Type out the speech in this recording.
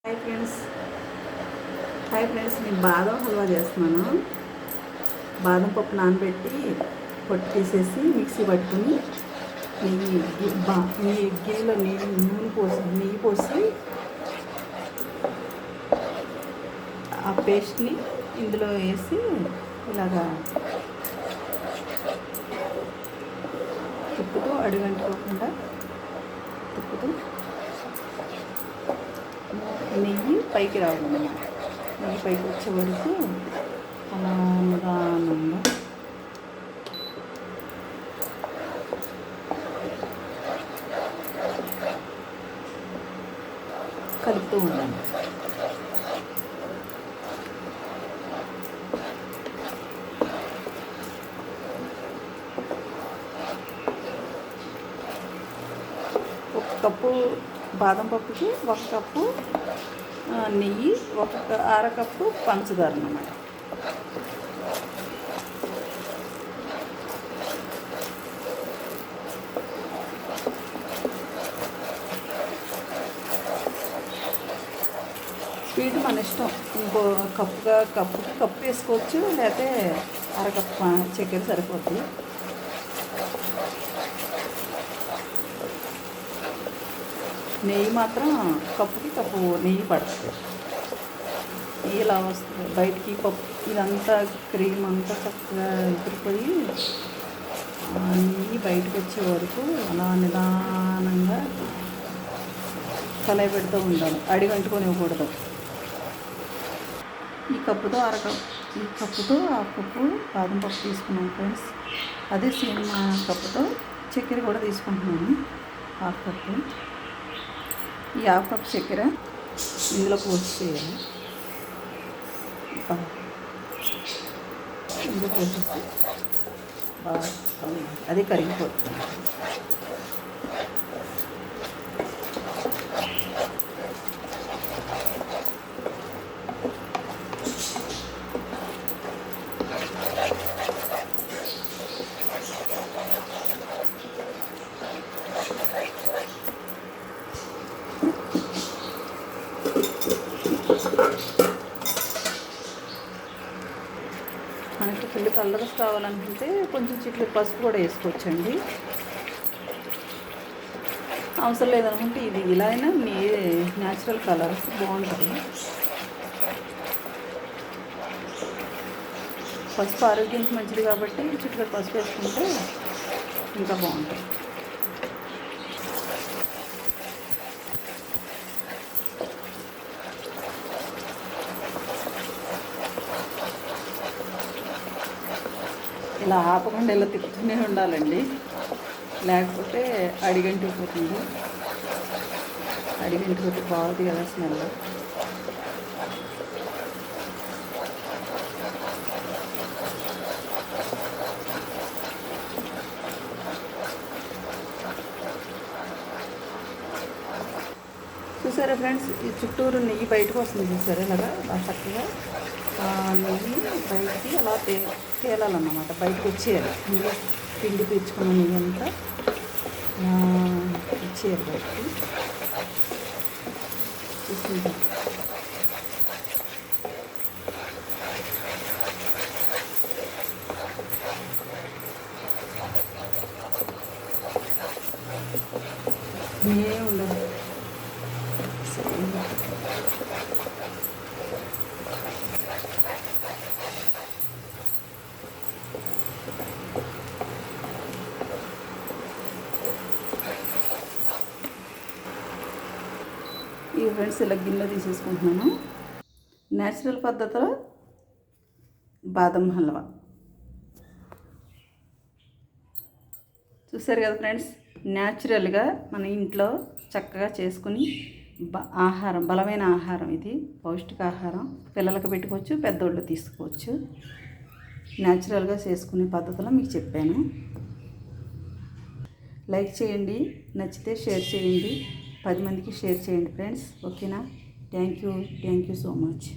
Hi friends నేను బాదం హల్వా చేస్తున్నాను. బాదం పప్పు నానబెట్టి పొట్టు తీసేసి మిక్సీ పట్టుకుని గిన్నెలో నెయ్యి పోసి ఆ పేస్ట్ని ఇందులో వేసి ఇలాగా తిప్పుతూ అడుగంటుకోకుండా తిప్పుతూ నెయ్యి పైకి రావాలన్నమాట. నెయ్యి పైకి వచ్చే వరకు అలా నిదానంగా కలుపుతూ ఉండాలి. ఒక కప్పు బాదం పప్పుకి 1 కప్పు నెయ్యి, 1/2 కప్పు పంచదార అన్నమాట. స్వీట్ మన ఇష్టం. ఇంకో కప్పుకి కప్పు వేసుకోవచ్చు, లేకపోతే 1/2 కప్పు చక్కెర సరిపోతుంది. నెయ్యి మాత్రం కప్పుకి కప్పు నెయ్యి పడుతుంది. నెయ్యి ఇలా వస్తుంది బయటికి. పప్పు ఇదంతా క్రీమ్ అంతా చక్కగా ఎగిరిపోయి నెయ్యి బయటకు వచ్చే వరకు అలా నిదానంగా కలయి పెడుతూ ఉండాలి. అడిగంటుకొని ఇవ్వకూడదు. ఈ కప్పుతో 1/2 కప్పు బాదం పప్పు తీసుకున్నాను ఫ్రెండ్స్. అదే సేమ్ కప్పుతో చక్కెర కూడా తీసుకుంటున్నాను. 1/2 కప్పు. ఈ 1/2 కప్పు చక్కెర ఇందులో పోసి చేయాలి. ఇందులో పోసేసి బాగా అది కరిగిపోతుంది. మనకి పిండి కలర్గా కావాలనుకుంటే కొంచెం చిట్లు పసుపు కూడా వేసుకోవచ్చండి. అవసరం లేదనుకుంటే ఇది ఇలా అయినా న్యాచురల్ కలర్ బాగుంటుంది. పసుపు ఆరోగ్యానికి మంచిది కాబట్టి చిట్లు పసుపు వేసుకుంటే ఇంకా బాగుంటుంది. ఇలా ఆపకుండా ఇలా తిప్పుతూనే ఉండాలండి, లేకపోతే అడిగంటిపోతుంది. అడిగంటిపోతే బాగుంది కదా స్మెల్. చూసారా ఫ్రెండ్స్, ఈ చుట్టూరు నెయ్యి బయటకు వస్తుంది. చూసారా ఇలాగా చక్కగా నెయ్యి బయటికి అలా తేలాలన్నమాట. బయటకు వచ్చేయాలి. ఇందులో పిండి పీల్చుకున్న నెయ్యి అంతా వచ్చేయాలి బయటికి. చూసుకుంటాం. ఉండదు. ఈ ఫ్రెండ్స్ ఇలా గిన్నె తీసేసుకుంటున్నాను. న్యాచురల్ పద్ధతిలో బాదం హల్వా చూసారు కదా ఫ్రెండ్స్. న్యాచురల్గా మన ఇంట్లో చక్కగా చేసుకుని ఆహారం, బలమైన ఆహారం, ఇది పౌష్టికాహారం. పిల్లలకు పెట్టుకోవచ్చు, పెద్దోళ్ళు తీసుకోవచ్చు. న్యాచురల్గా చేసుకునే పద్ధతిలో మీకు చెప్పాను. లైక్ చేయండి, నచ్చితే షేర్ చేయండి, 10 మందికి షేర్ చేయండి ఫ్రెండ్స్. ఓకేనా? Thank you so much.